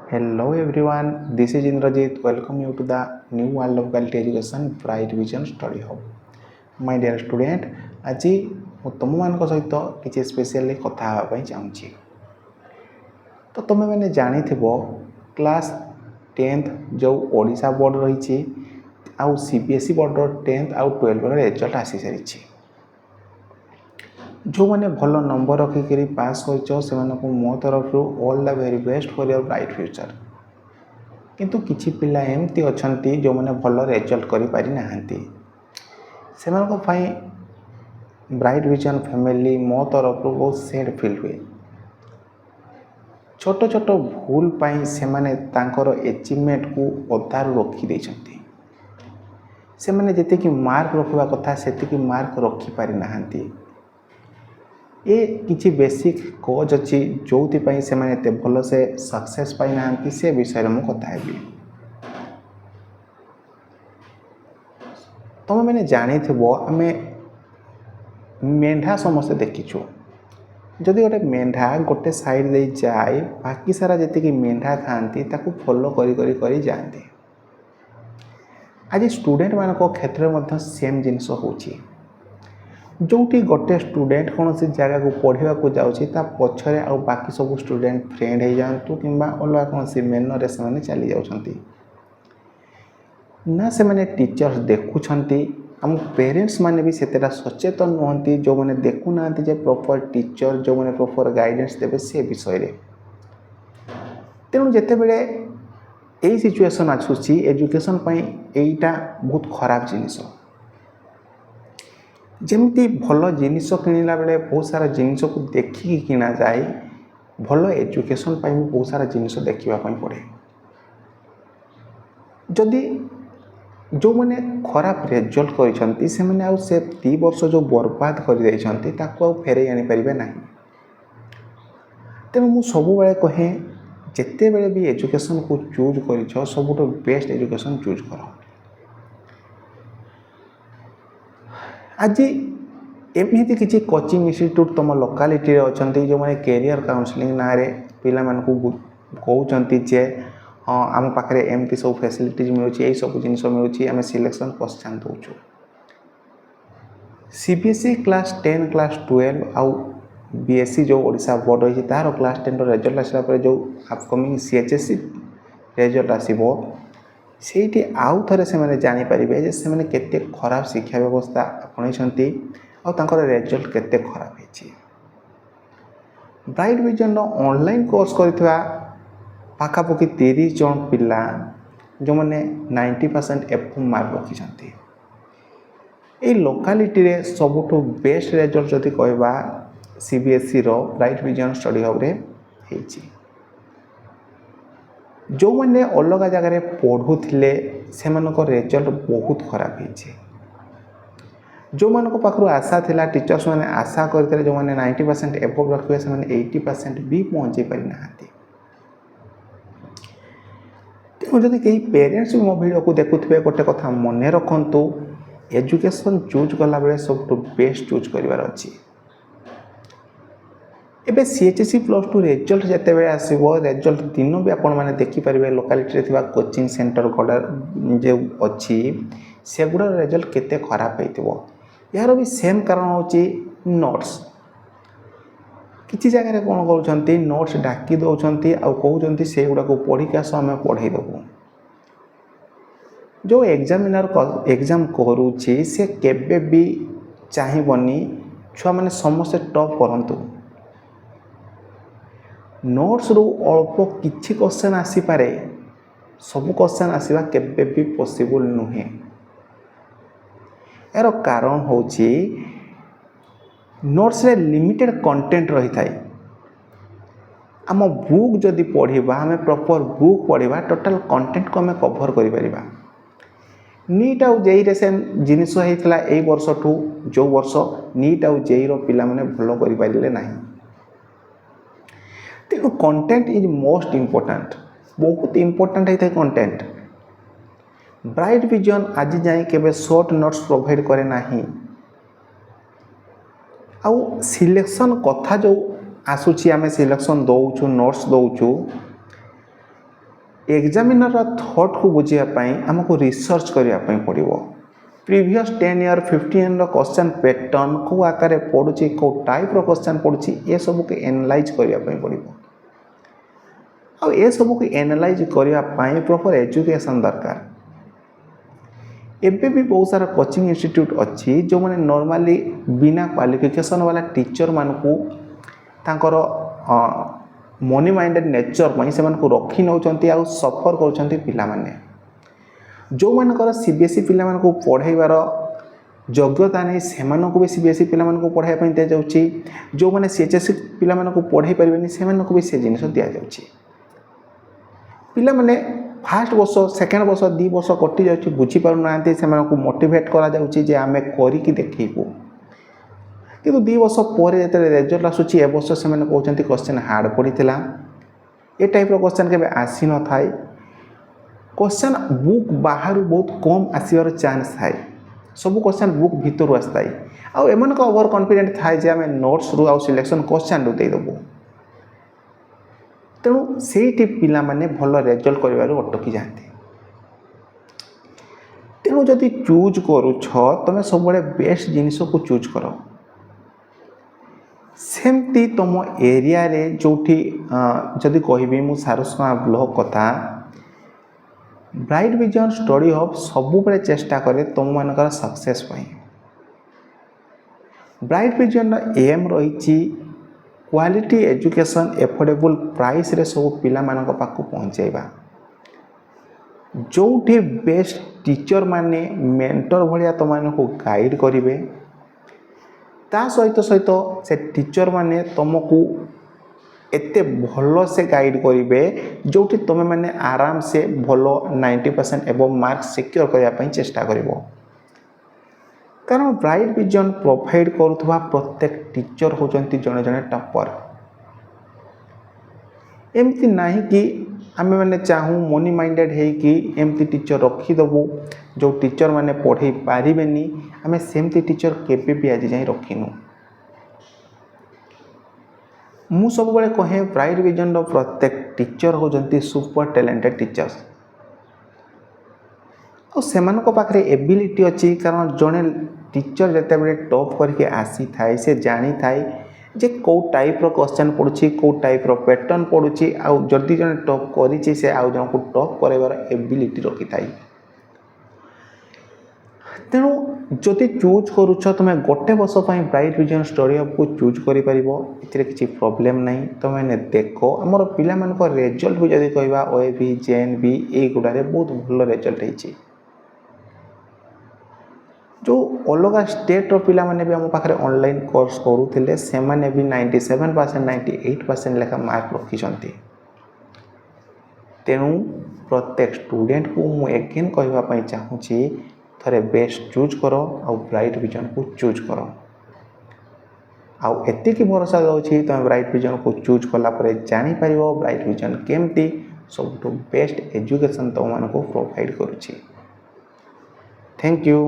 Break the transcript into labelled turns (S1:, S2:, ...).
S1: Hello everyone, this is Indrajit. Welcome you to the new world of quality education Bright Vision Study Hub. My dear student, ଆଜି ମୁଁ ତୁମମାନଙ୍କ ସହିତ କିଛି specially କଥା ହେବା ପାଇଁ ଚାହୁଁଛି। ତ ତୁମେମାନେ ଜାଣିଥିବ କ୍ଲାସ୍ 10th ଯେଉଁ ଓଡ଼ିଶା ବୋର୍ଡ଼ ରହିଛି ଆଉ CBSE ବୋର୍ଡ଼ର 10th ଆଉ 12ର ରେଜଲ୍ଟ ଆସିସାରିଛି। ଯେଉଁମାନେ ଭଲ ନମ୍ବର ରଖିକରି ପାସ୍ କରିଛ ସେମାନଙ୍କୁ ମୋ ତରଫରୁ all the very best for your bright future. କିନ୍ତୁ କିଛି ପିଲା ଏମିତି ଅଛନ୍ତି ଯେଉଁମାନେ ଭଲ ରେଜଲ୍ଟ କରିପାରିନାହାନ୍ତି। ସେମାନଙ୍କ ପାଇଁ ବ୍ରାଇଟ୍ ଭିଜନ୍ ଫ୍ୟାମିଲି ମୋ ତରଫରୁ ବହୁତ ସେଡ୍ ଫିଲ୍ ହୁଏ। ଛୋଟ ଛୋଟ ଭୁଲ ପାଇଁ ସେମାନେ ତାଙ୍କର ଆଚିଭମେଣ୍ଟକୁ ଅଧାରୁ ରଖିଦେଇଛନ୍ତି। ସେମାନେ ଯେତିକି ମାର୍କ ରଖିବା କଥା ସେତିକି ମାର୍କ ରଖିପାରିନାହାନ୍ତି। ଏ କିଛି ବେସିକ୍ କଜ୍ ଅଛି ଯେଉଁଥିପାଇଁ ସେମାନେ ଏତେ ଭଲସେ ସକ୍ସେସ୍ ପାଇନାହାନ୍ତି ସେ ବିଷୟରେ ମୁଁ କଥା ହେବି। ତୁମେମାନେ ଜାଣିଥିବ ଆମେ ମେଣ୍ଢା ସମସ୍ତେ ଦେଖିଛୁ। ଯଦି ଗୋଟେ ମେଣ୍ଢା ଗୋଟେ ସାଇଡ଼୍ ଦେଇ ଯାଏ ବାକି ସାରା ଯେତିକି ମେଣ୍ଢା ଥାଆନ୍ତି ତାକୁ ଫଲୋ କରି ଯାଆନ୍ତି। ଆଜି ଷ୍ଟୁଡେଣ୍ଟମାନଙ୍କ କ୍ଷେତ୍ରରେ ମଧ୍ୟ ସେମ୍ ଜିନିଷ ହେଉଛି। ଯେଉଁଠି ଗୋଟେ ଷ୍ଟୁଡେଣ୍ଟ କୌଣସି ଜାଗାକୁ ପଢ଼ିବାକୁ ଯାଉଛି ତା ପଛରେ ଆଉ ବାକି ସବୁ ଷ୍ଟୁଡେଣ୍ଟ ଫ୍ରେଣ୍ଡ ହେଇଯାଆନ୍ତୁ କିମ୍ବା ଅଲଗା କୌଣସି ମେନରରେ ସେମାନେ ଚାଲି ଯାଉଛନ୍ତି। ନା ସେମାନେ ଟିଚର୍ସ ଦେଖୁଛନ୍ତି, ଆମ ପେରେଣ୍ଟସ୍ ମାନେ ବି ସେତେଟା ସଚେତନ ନୁହନ୍ତି ଯେଉଁମାନେ ଦେଖୁନାହାନ୍ତି ଯେ ପ୍ରପର୍ ଟିଚର୍ ଯେଉଁମାନେ ପ୍ରପର୍ ଗାଇଡ଼େନ୍ସ ଦେବେ ସେ ବିଷୟରେ। ତେଣୁ ଯେତେବେଳେ ଏଇ ସିଚୁଏସନ୍ ଆସୁଛି ଏଜୁକେସନ୍ ପାଇଁ ଏଇଟା ବହୁତ ଖରାପ ଜିନିଷ। ଯେମିତି ଭଲ ଜିନିଷ କିଣିଲା ବେଳେ ବହୁତ ସାରା ଜିନିଷକୁ ଦେଖିକି କିଣାଯାଏ, ଭଲ ଏଜୁକେସନ୍ ପାଇଁ ବି ବହୁତ ସାରା ଜିନିଷ ଦେଖିବା ପାଇଁ ପଡ଼େ। ଯଦି ଯେଉଁମାନେ ଖରାପ ରେଜଲ୍ଟ କରିଛନ୍ତି ସେମାନେ ଆଉ ସେ 2 ବର୍ଷ ଯେଉଁ ବର୍ବାଦ କରିଦେଇଛନ୍ତି ତାକୁ ଆଉ ଫେରାଇ ଆଣିପାରିବେ ନାହିଁ। ତେଣୁ ମୁଁ ସବୁବେଳେ କହେ ଯେତେବେଳେ ବି ଏଜୁକେସନ୍କୁ ଚୁଜ୍ କରିଛ ସବୁଠୁ ବେଷ୍ଟ ଏଜୁକେସନ୍ ଚୁଜ୍ କର। ଆଜି ଏମିତି କିଛି କୋଚିଂ ଇନଷ୍ଟିଟ୍ୟୁଟ୍ ତୁମ ଲୋକାଲିଟିରେ ଅଛନ୍ତି ଯେଉଁମାନେ କ୍ୟାରିୟର କାଉନସିଲିଂ ନାଁରେ ପିଲାମାନଙ୍କୁ କହୁଛନ୍ତି ଯେ ହଁ ଆମ ପାଖରେ ଏମିତି ସବୁ ଫ୍ୟାସିଲିଟିଜ୍ ମିଳୁଛି, ଏଇସବୁ ଜିନିଷ ମିଳୁଛି, ଆମେ ସିଲେକ୍ସନ୍ ପସଚାନ୍ ଦେଉଛୁ। CBSE କ୍ଲାସ୍ 10 କ୍ଲାସ୍ 12 ଆଉ BSE ଯେଉଁ ଓଡ଼ିଶା ବୋର୍ଡ଼ ରହିଛି ତାହାର କ୍ଲାସ୍ 10ର ରେଜଲ୍ଟ ଆସିଲା ପରେ ଯେଉଁ ଆପକମିଂ CHSE ରେଜଲ୍ଟ ଆସିବ ସେଇଠି ଆଉ ଥରେ ସେମାନେ ଜାଣିପାରିବେ ଯେ ସେମାନେ କେତେ ଖରାପ ଶିକ୍ଷା ବ୍ୟବସ୍ଥା ଆପଣେଇଛନ୍ତି ଆଉ ତାଙ୍କର ରେଜଲ୍ଟ କେତେ ଖରାପ ହେଇଛି। ବ୍ରାଇଟ୍ ଭିଜନ୍ର ଅନଲାଇନ୍ କୋର୍ସ କରିଥିବା ପାଖାପାଖି 30 ଜଣ ପିଲା ଯେଉଁମାନେ 90% ଏଫ୍ ମାର୍କ ରଖିଛନ୍ତି। ଏଇ ଲୋକାଲିଟିରେ ସବୁଠୁ ବେଷ୍ଟ ରେଜଲ୍ଟ ଯଦି କହିବା CBSEର ବ୍ରାଇଟ୍ ଭିଜନ୍ ଷ୍ଟଡି ହବ୍ରେ ହେଇଛି। ଯେଉଁମାନେ ଅଲଗା ଜାଗାରେ ପଢ଼ୁଥିଲେ ସେମାନଙ୍କ ରେଜଲ୍ଟ ବହୁତ ଖରାପ ହେଇଛି। ଯେଉଁମାନଙ୍କ ପାଖରୁ ଆଶା ଥିଲା ଟିଚର୍ସ ମାନେ ଆଶା କରିଥିଲେ ଯେଉଁମାନେ 90% ଏଭବ୍ ରଖିବେ ସେମାନେ 80% ବି ପହଞ୍ଚାଇ ପାରିନାହାନ୍ତି। ତେଣୁ ଯଦି କେହି ପେରେଣ୍ଟସ୍ ବି ମୋ ଭିଡ଼ିଓକୁ ଦେଖୁଥିବେ ଗୋଟେ କଥା ମନେ ରଖନ୍ତୁ, ଏଜୁକେସନ୍ ଚୁଜ୍ କଲାବେଳେ ସବୁଠୁ ବେଷ୍ଟ ଚୁଜ୍ କରିବାର ଅଛି। ଏବେ CHSE +2 ରେଜଲ୍ଟ ଯେତେବେଳେ ଆସିବ ରେଜଲ୍ଟ ଦିନ ବି ଆପଣମାନେ ଦେଖିପାରିବେ ଲୋକାଲିଟିରେ ଥିବା କୋଚିଂ ସେଣ୍ଟର ଗୁଡ଼ା ଯେଉଁ ଅଛି ସେଗୁଡ଼ାର ରେଜଲ୍ଟ କେତେ ଖରାପ ହେଇଥିବ। ଏହାର ବି ସେମ୍ କାରଣ ହେଉଛି ନୋଟ୍ସ। କିଛି ଜାଗାରେ କ'ଣ କରୁଛନ୍ତି ନୋଟ୍ସ ଡାକି ଦେଉଛନ୍ତି ଆଉ କହୁଛନ୍ତି ସେଇଗୁଡ଼ାକୁ ପଢ଼ିକି ଆସ ଆମେ ପଢ଼େଇ ଦେବୁ। ଯେଉଁ ଏକ୍ଜାମିନର ଏକ୍ଜାମ୍ କରୁଛି ସେ କେବେ ବି ଚାହିଁବନି ଛୁଆମାନେ ସମସ୍ତେ ଟପ୍ କରନ୍ତୁ। ନୋଟ୍ସରୁ ଅଳ୍ପ କିଛି କ୍ୱେଶ୍ଚନ୍ ଆସିପାରେ, ସବୁ କ୍ୱେଶ୍ଚନ୍ ଆସିବା କେବେ ବି ପସିବୁଲ୍ ନୁହେଁ। ଏହାର କାରଣ ହେଉଛି ନୋଟ୍ସରେ ଲିମିଟେଡ଼୍ କଣ୍ଟେଣ୍ଟ ରହିଥାଏ। ଆମ ବୁକ୍ ଯଦି ପଢ଼ିବା ଆମେ ପ୍ରପର୍ ବୁକ୍ ପଢ଼ିବା ଟୋଟାଲ୍ କଣ୍ଟେଣ୍ଟକୁ ଆମେ କଭର୍ କରିପାରିବା। ନିଟ୍ ଆଉ ଜେଇରେ ସେ ଜିନିଷ ହେଇଥିଲା ଏଇ ବର୍ଷଠୁ ଯେଉଁ ବର୍ଷ ନିଟ୍ ଆଉ ଜେଇର ପିଲାମାନେ ଭଲ କରିପାରିଲେ ନାହିଁ। ତେଣୁ କଣ୍ଟେଣ୍ଟ ଇଜ୍ ମୋଷ୍ଟ ଇମ୍ପୋର୍ଟାଣ୍ଟ, ବହୁତ ଇମ୍ପୋର୍ଟାଣ୍ଟ ହେଇଥାଏ କଣ୍ଟେଣ୍ଟ। ବ୍ରାଇଟ୍ ଭିଜନ୍ ଆଜି ଯାଏଁ କେବେ ସର୍ଟ ନୋଟ୍ସ ପ୍ରୋଭାଇଡ଼ କରେ ନାହିଁ। ଆଉ ସିଲେକ୍ସନ୍ କଥା ଯେଉଁ ଆସୁଛି ଆମେ ସିଲେକ୍ସନ୍ ଦେଉଛୁ ନୋଟ୍ସ ଦେଉଛୁ एग्जामिनर थॉट को बुझापी आमको रिसर्च करने पड़ो previous 10 year 15 year question pattern को आकार पड़ुची कौ टाइप क्वेश्चन पड़ुची ये सब को एनालाइज करने पड़ो आ ये सब को एनालाइज करने प्रॉपर एजुकेशन दरकार एबे भी बहुत सारा कोचिंग इंस्टीट्यूट अच्छी जो मैंने नॉर्मली बिना क्वालिफिकेशन वाला टीचर मान को तांकर मनी माइंडेड नेचर से रखी नौ सफर कर पिला माने जो मानकर सीबीएसई पिला को पढ़ाइबार योग्यता नहीं से भी सीबीएसई पिला को पढ़ाई दि जाऊँगी जो मैंने सीएचएसई पिला को पढ़ाई पारे से भी से जिन दि जाऊँगी पिला माने फास्ट वर्ष सेकेंड वर्ष 2 वर्ष कटि जा बुझीपार ना से मोटिवेट करा जे आम करी देखू कि 2 वर्ष पर जो रिजल्ट आसूँ ए वर्ष से कहते क्वेश्चन हार्ड पड़ा ये टाइप क्वेश्चन के आसी न थाए क्वेश्चन बुक बाहर बहुत कम आसबार चान्स थाए सब क्वेश्चन बुक भितर आसताए आम ओवर कॉन्फिडेंट थाए जे आम नोट्स रु आउ सिलेक्शन क्वेश्चन रु देदेबू तेणु से पिला माने भल रिजल्ट कर अटकी जाते तेणु जदि चूज करुछ तुम सब बेस्ट जिनिस को चूज कर सेमती तुम एरिया रे जोठी जदि कहबी मु सारस्वत ब्लॉक कथा ब्राइट विजन स्टडी हब सब चेष्टा करे तुम मानकर सक्सेस पाई ब्राइट विजन एम रही क्वालिटी एजुकेशन एफोर्डेबल प्राइस रे सब पिला मानक पाखु पहुँचाइबा जोठी बेस्ट टीचर माने मेंटर भाया तुमको गाइड करेंगे ता सहित सहित से टीचर माने तुमको एते भल से गाइड करेंगे जोठी तुम मैंने आराम से भल 90% एबव मार्क्स सिक्योर करने चेष्टा कर कारण ब्राइट विजन प्रोवाइड करुवा प्रत्येक टीचर होचंती जने जने टॉपर एमती नहीं कि आम मैंने चाहूँ मनी माइंडेड है कि एमती टीचर रखीदेबू जो टीचर माने पढ़े पारे आम सेमती टीचर केबे भी आज जाए रखीनु मु सब बड़े कहे ब्राइट विजन प्रत्येक टीचर होचंती सुपर टैलेंटेड टीचर्स और सेमानक पाखरे एबिलिटी अच्छी कारण जड़े टीचर जिते बड़े टॉप करके आसी थाए से जानी थाए जे कौ टाइप क्वेश्चन पड़ुछि कौ टाइप पैटर्न पड़ुछि आउ जदि जड़े टॉप करिछि से आउ जन को टॉप करबार एबिलिटी रखी थाए तेणु जदि चूज करुछ तुम गोटे वर्ष ब्राइट विजन स्टडी हब को चूज कर किसी प्रॉब्लम नहीं तुम देख आमर पिला रिजल्ट भी जदि कहवा ओएबी जेएनबी ए गुड़ारे बहुत भल रिजल्ट है जो अलग स्टेट पिला माने भी आम पाखे ऑनलाइन कोर्स करुले से भी 97% 98% लेखा मार्क रखिंट तेणु प्रत्येक स्टूडेंट को मुझे एगेन कहवाई चाहूँगी थरे बेस्ट चूज कर आउ ब्राइट विजन को चूज कर आउ एतिकी भरोसा दौची तुम ब्राइट विजन को चूज कलापर जापर ब्राइट विजन केमती सब बेस्ट एजुकेशन तुम को प्रोवाइड करुच्ची। Thank you.